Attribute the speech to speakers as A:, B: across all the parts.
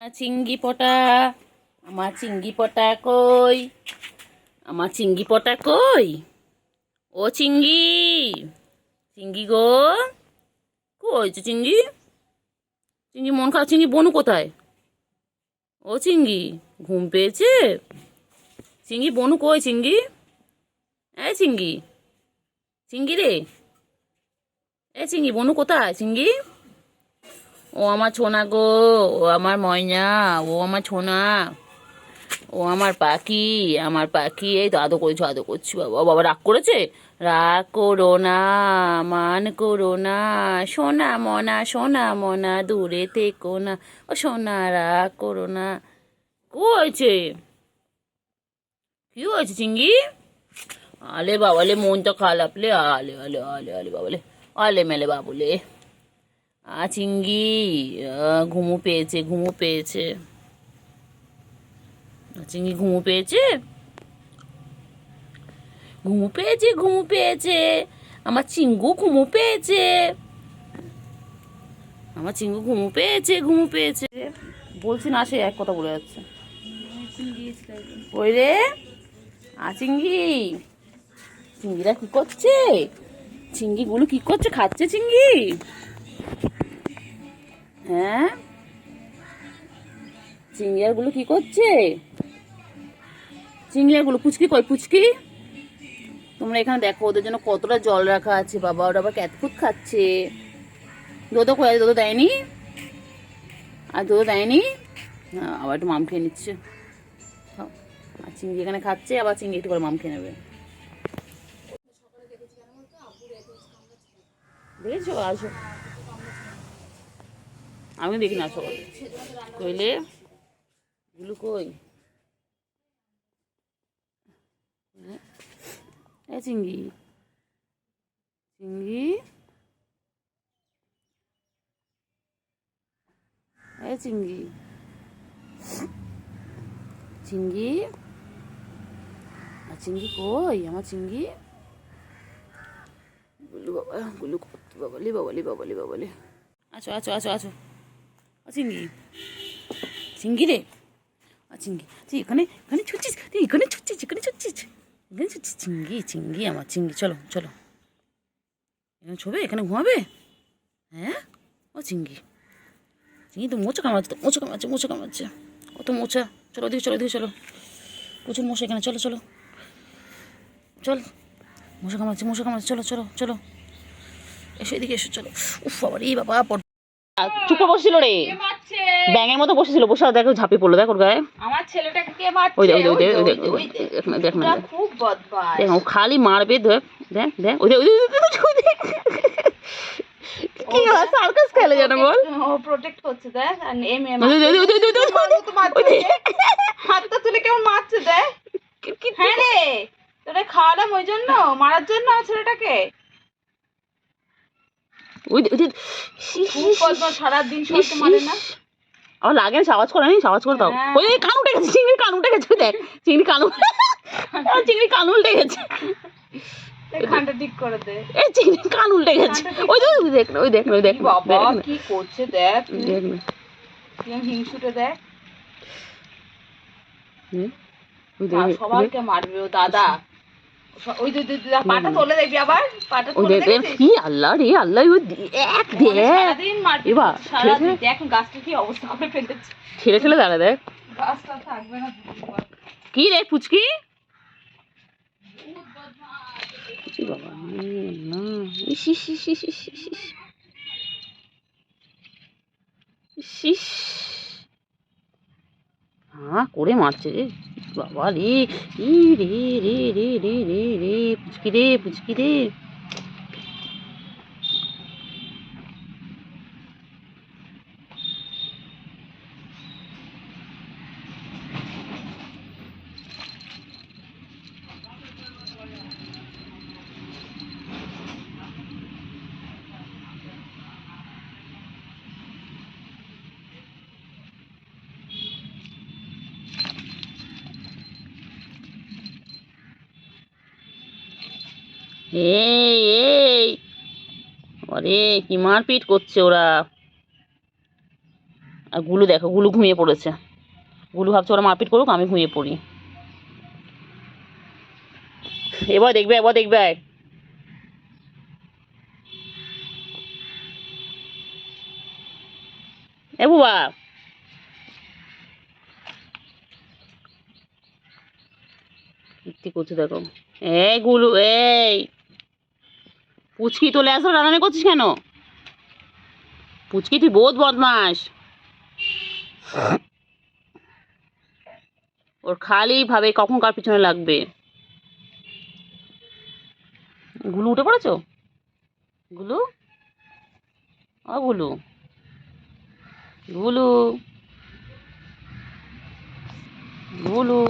A: চিংড়ি পটা, আমার চিংড়ি পটা কই? আমার চিংড়ি পটা কই? ও চিংড়ি, চিংড়ি গো, কই চিংড়ি? চিংড়ি মন খারাপ, চিংড়ি বনু কোথায়? ও চিংড়ি, ঘুম পেয়েছে? চিংড়ি বনু কই চিংড়ি? এই চিংড়ি, চিংড়ি রে, এই চিংড়ি বনু কোথায় চিংড়ি? ও আমার ছোনা গো, ও আমার ময়না, ও আমার ছোনা, ও আমার পাখি, আমার পাখি। এই তো আদর করছি, আদর করছি। বাবা বাবা রাগ করেছে? রাগ করো না, মান করো না, সোনা মনা, সোনা মনা, দূরে থেকো না। ও সোনা, রাগ করো না। কি হয়েছে? কি হয়েছে চিঙ্গি? আলে বাবালে, মনটা খারাপ লে। আলে আলে আলে আলে বাবালে, আলে মেলে বাবুলে। চিঙ্গি, ঘুমু পেয়েছে, ঘুমু পেয়েছে। চিঙ্গি ঘুমু পেয়েছে, ঘুমু পেয়েছে, ঘুমু পেয়েছে। আমার চিঙ্গু ঘুমু পেয়েছে, আমার চিঙ্গু ঘুমু পেয়েছে, ঘুমু পেয়েছে। বলছি না, সে এক কথা বলে যাচ্ছে। ওই রে, চিঙ্গি, চিঙ্গিরা কি করছে? চিঙ্গিগুলো কি করছে? খাচ্ছে চিঙ্গি? হ্যাঁ, চিংড়িয়াগুলো কি করছে? চিংড়িয়াগুলো, পুচকি কই পুচকি? তোমরা এখানে দেখো, ওদের জন্য কতটা জল রাখা আছে। বাবা, ওরা আবার ক্যাটফুট খাচ্ছে। দোদো কই? দোদো দেয়নি? আর দোদো দেয়নি? আবার একটু মাম খেয়ে নিচ্ছে। আর চিংড়ি এখানে খাচ্ছে, আবার চিংড়ি একটু করে মাম খেয়ে নেবে। দেখেছো? আসো, আমি দেখি না সকালে। কইলে গুলো কই? এ চিংড়ি, চিংড়ি, এ চিংড়ি, চিংড়ি, আর চিংড়ি কই আমার চিংড়ি? গুলু বাবা, গুলু বাবালি বাবালি বাবালি বাবালি। আছো আছো আছো আছো। চিংড়ি, চিংড়ি রে, চিংড়ি তুই এখানে, এখানে ছুটছিস, তুই এখানে ছুটছিস, এখানে ছুটছিস, এখানে ছুটছিস। চিংড়ি, চিংড়ি, আমার চিংড়ি, চলো চলো। এখানে ছবে, এখানে ঘুমাবে? হ্যাঁ, ও চিংড়ি, চিংড়ি তো মোচা কামাচ্ছে, তো মোচা কামাচ্ছে, মোচা কামাচ্ছে, কত মোচা। চলো দিকে, চলো দিকে, চলো। প্রচুর মশা এখানে, চলো চলো চল। মশা কামাচ্ছে, মশা কামাচ্ছে, চলো চলো চলো। এসো এদিকে এসো, চলো। উফ বাবা রে বাবা, চুপ বসছিল রে, ব্যাঙের মতো বসেছিল। বসে দেখো ঝাঁপিয়ে পড়লো, দেখো গায়ে।
B: আমার ছেলেটাকে কে মারছে?
A: ওই দেখ, ওই দেখ,
B: ওই
A: ওই দেখ,
B: যে,
A: ওই দেখ না, দেখ না, দেখ
B: খুব বদমাশ।
A: দেখ, ও খালি মারবে। দেখ দেখ দেখ, ওই দেখ, ওই দেখ, কি সার্কাস খেলে জানো বল?
B: ও প্রোটেক্ট করছে, দেখ। আর এম এম হাতটা তুলে কেমন মারছে, দেখ। হ্যাঁ রে, তোরা খাওয়ালাম ওই জন্য, মারার জন্য আমার ছেলেটাকে।
A: ওই দেখ,
B: খুব বদমাশ, সারাদিন সবাইকে মারে না।
A: আমার লাগে না, আওয়াজ করে নি, আওয়াজ করে দাও। ওই কান উঠে গেছে, চিংড়ির কান উঠে গেছে, দেখ চিংড়ি কান, চিংড়ির কান উল্টে গেছে।
B: কানটা ঠিক করে দে।
A: এই চিংড়ির কান উল্টে গেছে। ওই দেখ না, ওই দেখ না, ওই দেখ না,
B: বাবা কি করছে দেখ,
A: দেখ না,
B: হিংসুটে দেখ।
A: ওই দেখ,
B: সবাইকে মারবে ও দাদা। ওই পাটা তোলে দেখবি, আবার পাটা তোলে দেখছিস?
A: কি আল্লাহ রে আল্লাহ, ও দেখ দেখ,
B: সারাদিন মারবে, সারাদিন। দেখ গাছটা কি অবস্থা করে ফেলেছে।
A: ঠেলে ঠেলে দাঁড়া, দেখ
B: গাছটা থাকবে না।
A: কি রে পুচকি? বাবা না, ইস ইস ইস ইস ইস ইস ইস ইস ইস, হ্যাঁ করে মারছে রে বাবা রে। ই রে রে রে রে রে রে, পুচকি রে, পুচকি রে। এই এই, আরে কি মারপিট করছে ওরা। আর গুলু দেখো, গুলু ঘুমিয়ে পড়েছে। গুলু ভাবছে ওরা মারপিট করুক, আমি ঘুমিয়ে পড়ি। এবার দেখবে, এবার দেখবে। এ বুবা, কি করছে দেখো। এই গুলু, এই পুচকি তোলে আসো, রান্না করছিস কেন? পুচকি তুই বহুত বদমাস। ওর খালি ভাবে কখন কার পিছনে লাগবে। গুলু উঠে পড়েছো? গুলু, ও গুলু, গুলু, গুলু।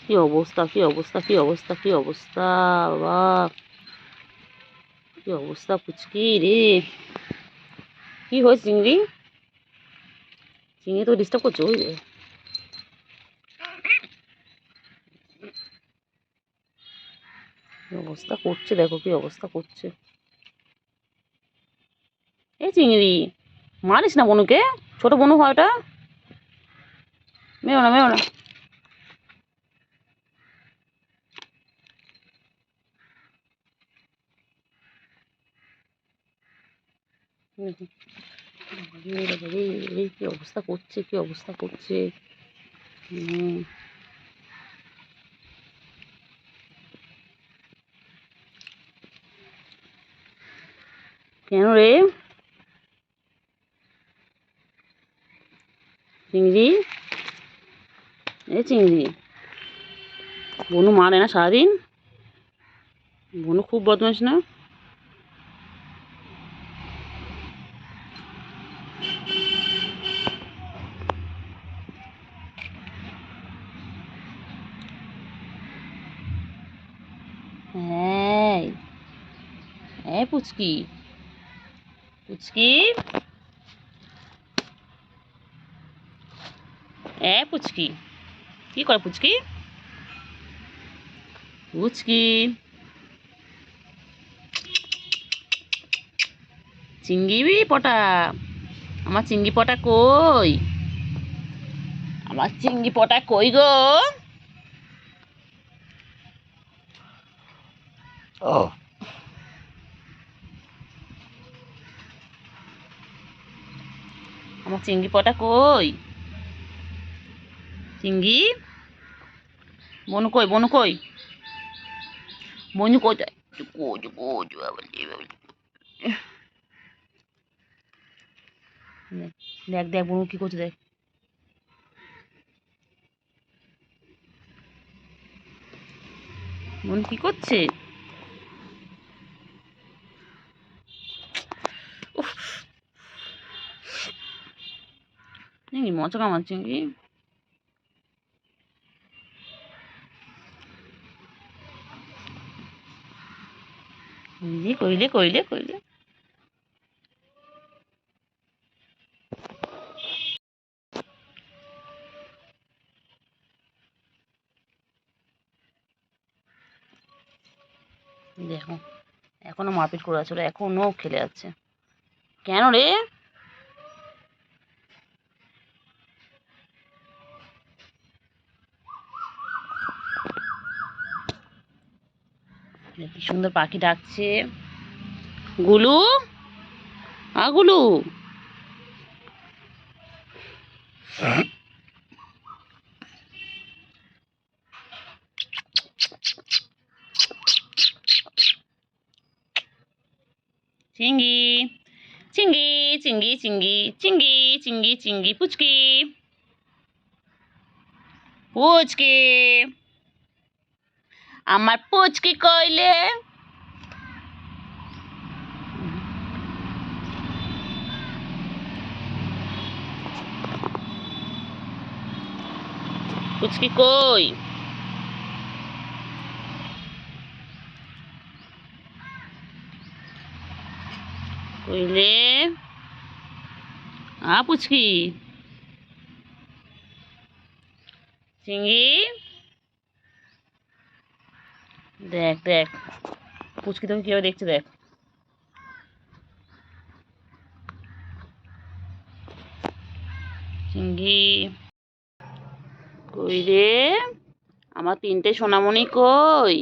A: কি অবস্থা, কি অবস্থা, কি অবস্থা, কি অবস্থা, বাবা কি অবস্থা পুচকি রে। কি হয়েছে চিংড়ি? চিংড়ি তো ডিস্টার্ব করছে, ওই রে। কি অবস্থা করছে দেখো, কি অবস্থা করছে। এই চিংড়ি, মারিস না বনুকে, ছোট বনু হয় ওটা। মেও না, মেও না। কি অবস্থা করছে, কি অবস্থা করছে। কেন রে চিংড়ি? এ চিংড়ি, বনু মারে না সারাদিন? বনু খুব বদমাস না? হ্যাঁ, এই পুচকি, পুচকি, এ পুচকি, কি করে পুচকি? পুচকি, চিংড়ি পটা, আমার চিংড়ি পটা কই? আমার চিংড়ি পটা কই গো? আমার চিংড়ি পটা কই? চিংড়ি, বনু কই, বনু কই, বনু কোথায়? দেখ দেখ বনু কি করছে দেখ। বনু কি করছে? উফ, চিংড়ি মজা কামার চিংড়ি। কইলে কইলে কইলে। দেখো, এখনো মারপিট করে আছে, ওরা এখনো খেলে যাচ্ছে। কেন রে? কি সুন্দর পাখি ডাকছে। গুলু, আ গুলু, চিংড়ি, চিংড়ি, চিংড়ি, চিংড়ি, চিংড়ি, চিংড়ি, চিংড়ি, পুচকি, পুচকি, আমার পুচকি কইলে? পুচকি কই? কইলে পুচকি চিংড়ি, দেখ দেখ পুচকি তোকে কিভাবে দেখছে দেখ। চিংড়ি কই রে? আমার 3টে সোনামণি কই?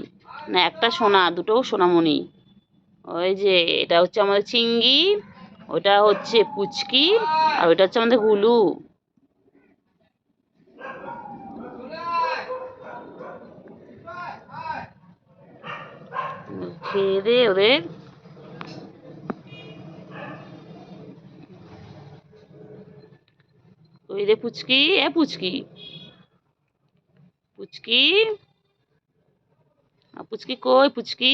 A: না একটা সোনা, দুটো সোনামণি। ওই যে এটা হচ্ছে আমাদের চিংড়ি, ওটা হচ্ছে পুচকি, আর ওইটা হচ্ছে আমাদের গুলু। খেয়ে দে ওদের। ওই রে পুচকি, পুচকি পুচকি, পুচকি কই পুচকি?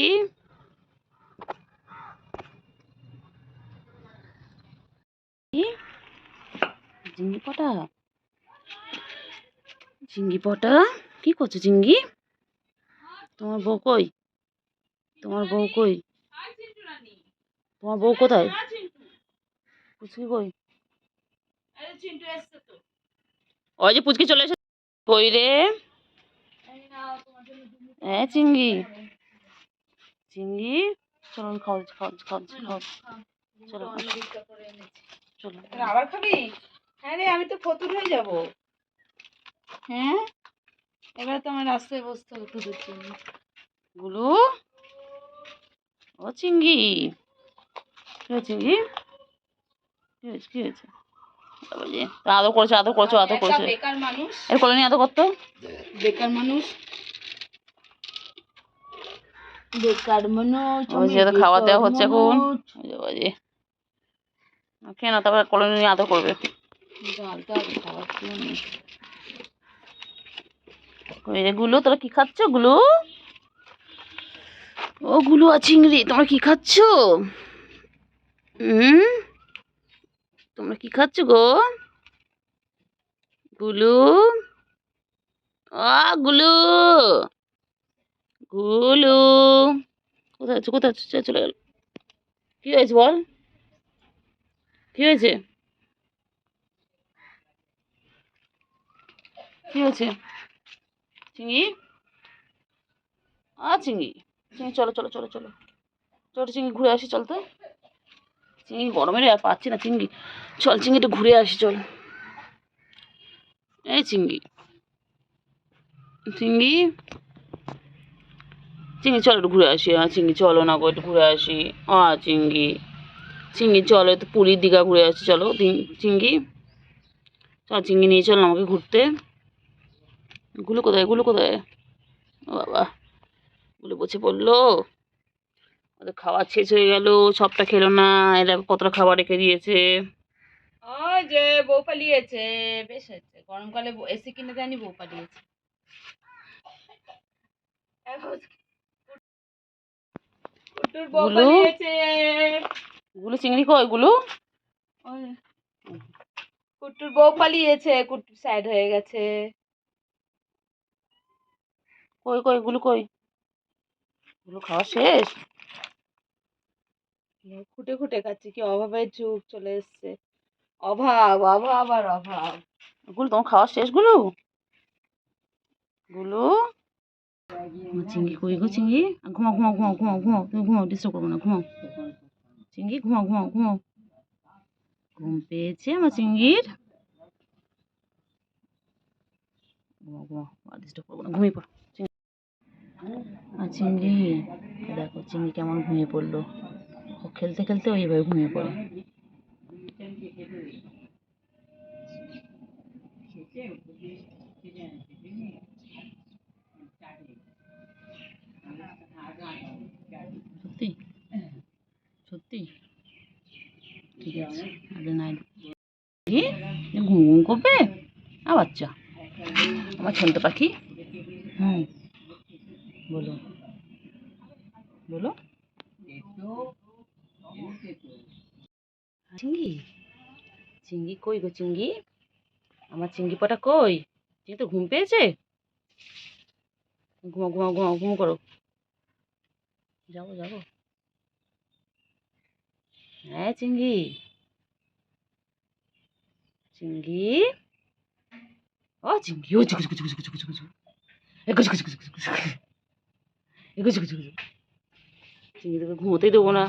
A: চিংড়ি পটা, চিংড়ি পটা কি করছো চিংড়ি? তোমার বউ কই? তোমার বউ কই? তোমার বউ কোথায়? পুচকি কই? ওই যে পুচকি চলে এসেছে। কই রে? চিংড়ি, চিংড়ি চলো খাও খাও খাও খাও, চলো চলো।
B: আবার খাবি? হ্যাঁ রে, আমি তো ফতুর হয়ে যাব। হ্যাঁ, এবার তো আমার রাস্তায় বসতে হবে তোদের জন্য।
A: গুলু, ও চিংড়ি, কি হয়েছে চিংড়ি? কি হয়েছে কি হয়েছে? আদর করেছে আদর করেছো আদর করেছে।
B: বেকার মানুষ,
A: এর কোলে নিয়ে আদর করতো।
B: বেকার মানুষ, বেকার মানুষ।
A: ওই যে খাবার দেওয়া হচ্ছে এখন। ওই যে খেয়ে না, তারপর কোলে নিয়ে আদর করবে।
B: ডালটা খাবার খেয়ে নি।
A: ওই রে গুলু, তোরা কি খাচ্ছ গুলু? ও গুলু আর চিংড়ি, তোমরা কি খাচ্ছ? তোমরা কি খাচ্ছ গো? গুলু, গুলু, গুলু কোথায় আছো কোথায় আছো? চলে গেল। কি হয়েছে বল? কি হয়েছে? কি হয়েছে চিংড়ি? চিংড়ি, চিংড়ি চলো চলো চলো চলো চলো চিংড়ি ঘুরে আসি, চল তো। চিংড়ি গরমে আর পাচ্ছি না চিংড়ি, চল চিংড়ি একটু ঘুরে আসি চল। এই চিংড়ি, চিংড়ি, চিংড়ি চলো একটু ঘুরে আসি। চিংড়ি চলো না গো, একটু ঘুরে আসি। চিংড়ি, চিংড়ি চলো একটু পুরীর দীঘা ঘুরে আসি চলো। চিংড়ি চল, চিংড়ি নিয়ে চল আমাকে ঘুরতে। গুলো কোথায় গুলো কোথায়? ও বাবা, গুলো বসে পড়লো। ওদের খাবার শেষ হয়ে গেল, সবটা খেলো না। এরা কতটা খাবার রেখে দিয়েছে।
B: ওই যে বউ পালিয়েছে, বেশ হয়েছে। গরমকালে এসি কিনে দেয়নি, বউ পালিয়েছে।
A: গুলু, গুলু চিংড়ি কই গুলু?
B: কুট্টুর বউ পালিয়েছে, কুট্টু সাইড হয়ে গেছে।
A: কই কই গুলু কই? গুলু খাওয়া শেষ?
B: খুঁটে খুঁটে খাচ্ছে, কি অভাবের যুগ চলে এসছে। অভাব অভাব আর অভাব।
A: গুলু তোমার খাওয়া শেষ গুলু? গুলু, চিংড়ি কই গো চিংড়ি? ঘুমাও ঘুমাও ঘুমাও ঘুমাও ঘুমাও, তুমি ঘুমাও, ডিস্টার্ব করবো না, ঘুমাও চিংড়ি, ঘুমাও ঘুমাও ঘুমাও। ঘুম পেয়েছে আমার চিংড়ির? ঘুমাও ঘুমাও, ডিস্টার্ব করবো না, ঘুমিয়ে পড়। আর চিংড়ি, দেখো চিংড়ি কেমন ঘুমিয়ে পড়লো। ও খেলতে খেলতে ওইভাবে ঘুমিয়ে পড়ে। সত্যি সত্যি ঠিক আছে, নাই ঘুম ঘুম করবে বাচ্চা আমার ছোট্ট পাখি। বলো বলো। চিংড়ি, চিংড়ি কই গো চিংড়ি? আমার চিংড়ি পটা কই? চিংড়ি তো ঘুম পেয়েছে। ঘুমাও ঘুমাও ঘুমাও, ঘুম করো। যাবো যাবো। হ্যাঁ চিংড়ি, চিংড়ি, ও চিংড়ি, ও চুকু চুকু চুকু চুকু চুকু চুকু, এগো চুকু চুকু চুকু চুকু, এগো চুকু চুকু চুকু। চিংড়ি তোকে ঘুমোতেই দেবো না।